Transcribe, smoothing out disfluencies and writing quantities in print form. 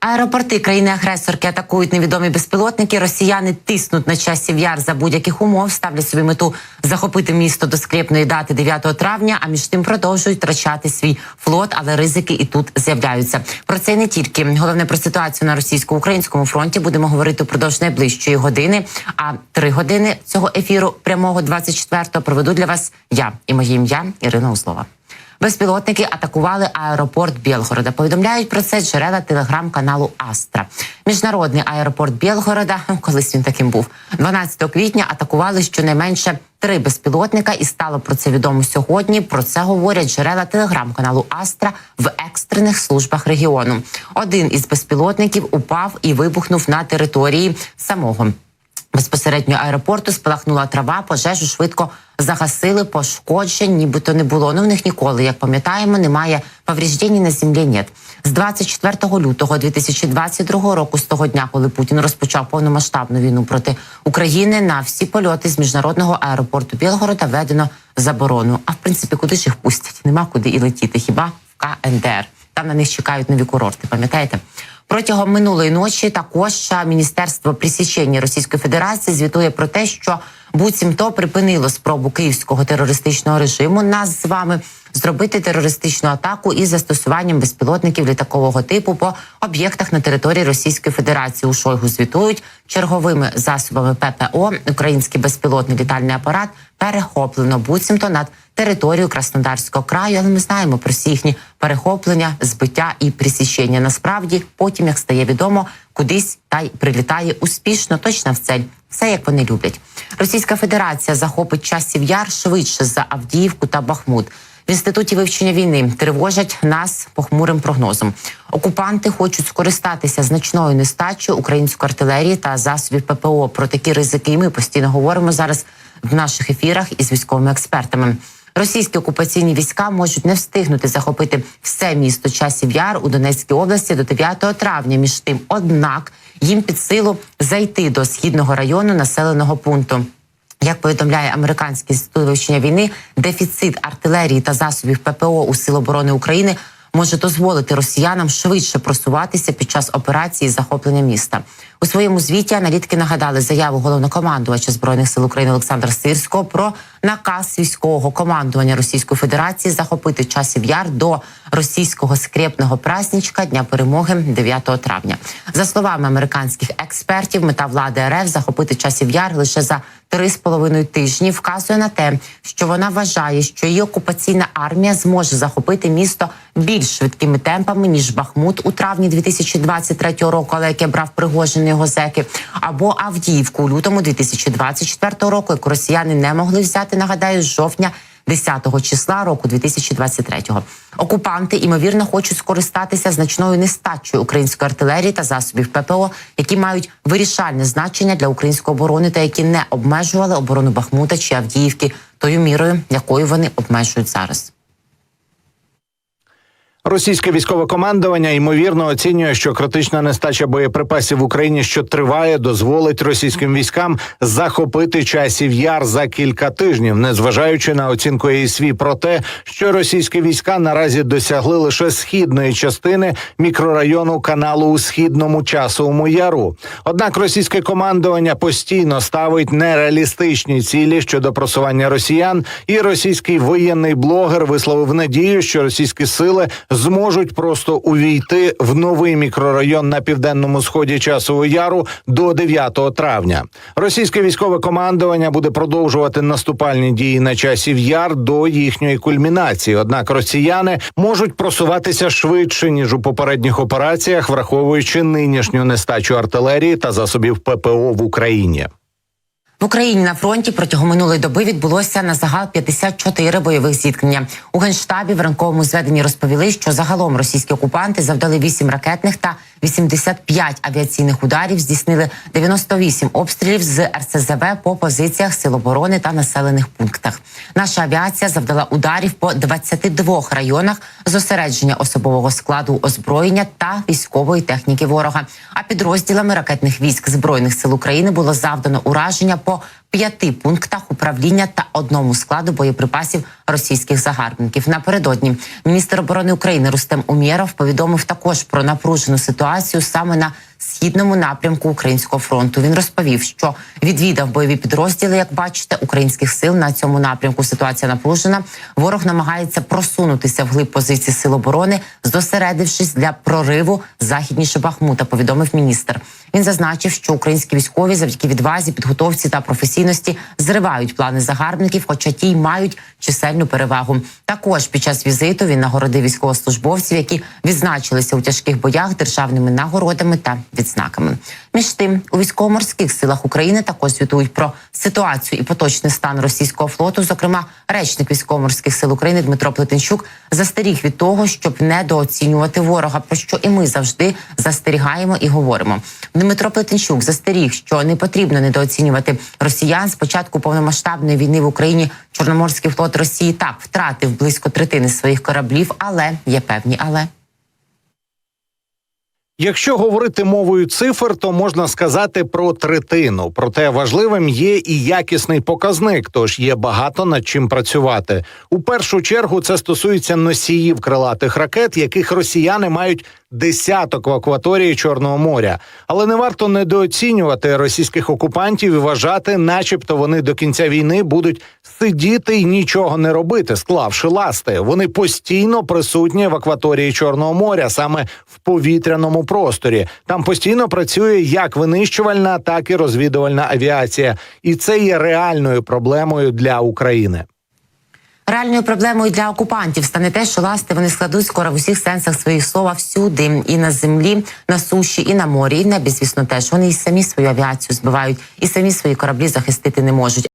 Аеропорти країни-агресорки атакують невідомі безпілотники. Росіяни тиснуть на часів Яр за будь-яких умов, ставлять собі мету захопити місто до скрєпної дати 9 травня, а між тим продовжують втрачати свій флот, але ризики і тут з'являються. Про це і не тільки. Головне про ситуацію на російсько-українському фронті будемо говорити впродовж найближчої години, а 3 години цього ефіру прямого 24-го проведу для вас я і моє ім'я Ірина Узлова. Безпілотники атакували аеропорт Білгорода. Повідомляють про це джерела телеграм-каналу Астра. Міжнародний аеропорт Білгорода, колись він таким був, 12 квітня атакували щонайменше 3 безпілотника, і стало про це відомо сьогодні. Про це говорять джерела телеграм-каналу Астра в екстрених службах регіону. Один із безпілотників упав і вибухнув на території самого безпосередньо аеропорту. Спалахнула трава, пожежу швидко загасили, пошкоджень нібито не було. Ну, в них ніколи, як пам'ятаємо, немає повреждень на землі, нет. З 24 лютого 2022 року, з того дня, коли Путін розпочав повномасштабну війну проти України, на всі польоти з міжнародного аеропорту Білгорода введено заборону. А в принципі, куди ж їх пустять? Нема куди і летіти, хіба в КНДР. Там на них чекають нові курорти, пам'ятаєте? Протягом минулої ночі також Міністерство пресічення Російської Федерації звітує про те, що буцімто припинило спробу київського терористичного режиму нас з вами зробити терористичну атаку із застосуванням безпілотників літакового типу по об'єктах на території Російської Федерації. У Шойгу звітують, черговими засобами ППО український безпілотний літальний апарат перехоплено буцімто над територію Краснодарського краю, але ми знаємо про всі їхні перехоплення, збиття і пресічення. Насправді, потім, як стає відомо, кудись та й прилітає успішно, точно в цель. Все, як вони люблять. Російська Федерація захопить часів Яр швидше за Авдіївку та Бахмут. В Інституті вивчення війни тривожать нас похмурим прогнозом. Окупанти хочуть скористатися значною нестачею української артилерії та засобів ППО. Про такі ризики ми постійно говоримо зараз в наших ефірах із військовими експертами. Російські окупаційні війська можуть не встигнути захопити все місто часів Яр у Донецькій області до 9 травня. Між тим, однак, їм під силу зайти до східного району населеного пункту. Як повідомляє Американський інститут вивчення війни, дефіцит артилерії та засобів ППО у Сил оборони України може дозволити росіянам швидше просуватися під час операції захоплення міста. У своєму звіті аналітики нагадали заяву головнокомандувача Збройних сил України Олександра Сирського про наказ військового командування Російської Федерації захопити часів Яр до російського скрєпного праздничка Дня Перемоги 9 травня. За словами американських експертів, мета влади РФ захопити часів Яр лише за 3,5 тижні вказує на те, що вона вважає, що її окупаційна армія зможе захопити місто більш швидкими темпами, ніж Бахмут у травні 2023 року, але яке брав Пригожин і його зеки, або Авдіївку у лютому 2024 року, яку росіяни не могли взяти, нагадаю, з жовтня 10 числа року 2023-го. Окупанти, ймовірно, хочуть скористатися значною нестачею української артилерії та засобів ППО, які мають вирішальне значення для української оборони та які не обмежували оборону Бахмута чи Авдіївки тою мірою, якою вони обмежують зараз. Російське військове командування ймовірно оцінює, що критична нестача боєприпасів в Україні, що триває, дозволить російським військам захопити часів Яр за кілька тижнів, незважаючи на оцінку ЄСВ про те, що російські війська наразі досягли лише східної частини мікрорайону каналу у Східному Часовому Яру. Однак російське командування постійно ставить нереалістичні цілі щодо просування росіян, і російський воєнний блогер висловив надію, що російські сили зможуть просто увійти в новий мікрорайон на південному сході Часового Яру до 9 травня. Російське військове командування буде продовжувати наступальні дії на Часів Яр до їхньої кульмінації. Однак росіяни можуть просуватися швидше, ніж у попередніх операціях, враховуючи нинішню нестачу артилерії та засобів ППО в Україні. В Україні на фронті протягом минулої доби відбулося на загал 54 бойових зіткнення. У Генштабі в ранковому зведенні розповіли, що загалом російські окупанти завдали 8 ракетних та 85 авіаційних ударів, здійснили 98 обстрілів з РСЗВ по позиціях Сил оборони та населених пунктах. Наша авіація завдала ударів по 22 районах зосередження особового складу, озброєння та військової техніки ворога. А підрозділами ракетних військ Збройних сил України було завдано ураження по 5 пунктах управління та 1 складу боєприпасів російських загарбників. Напередодні міністр оборони України Рустем Умєров повідомив також про напружену ситуацію саме на східному напрямку Українського фронту. Він розповів, що відвідав бойові підрозділи, як бачите, українських сил на цьому напрямку. Ситуація напружена. Ворог намагається просунутися вглиб позицій сил оборони, зосередившись для прориву західніше Бахмута, повідомив міністр. Він зазначив, що українські військові завдяки відвазі, підготовці та професійності зривають плани загарбників, хоча ті й мають чисельну перевагу. Також під час візиту він нагородив військовослужбовців, які відзначилися у тяжких боях державними нагородами та відзнаками. Між тим, у військово-морських силах України також звітують про ситуацію і поточний стан російського флоту. Зокрема, речник військово-морських сил України Дмитро Плетенчук застеріг від того, щоб недооцінювати ворога, про що і ми завжди застерігаємо і говоримо. Дмитро Плетенчук застеріг, що не потрібно недооцінювати росіян. З початку повномасштабної війни в Україні Чорноморський флот Росії так втратив близько третини своїх кораблів, але є певні але. Якщо говорити мовою цифр, то можна сказати про третину. Проте важливим є і якісний показник, тож є багато над чим працювати. У першу чергу це стосується носіїв крилатих ракет, яких росіяни мають десяток в акваторії Чорного моря. Але не варто недооцінювати російських окупантів і вважати, начебто вони до кінця війни будуть сидіти і нічого не робити, склавши ласти. Вони постійно присутні в акваторії Чорного моря, саме в повітряному просторі. Там постійно працює як винищувальна, так і розвідувальна авіація. І це є реальною проблемою для України. Реальною проблемою для окупантів стане те, що ласти вони складуть скоро в усіх сенсах своїх слова всюди. І на землі, на суші, і на морі, і в небі, звісно, теж. Вони і самі свою авіацію збивають, і самі свої кораблі захистити не можуть.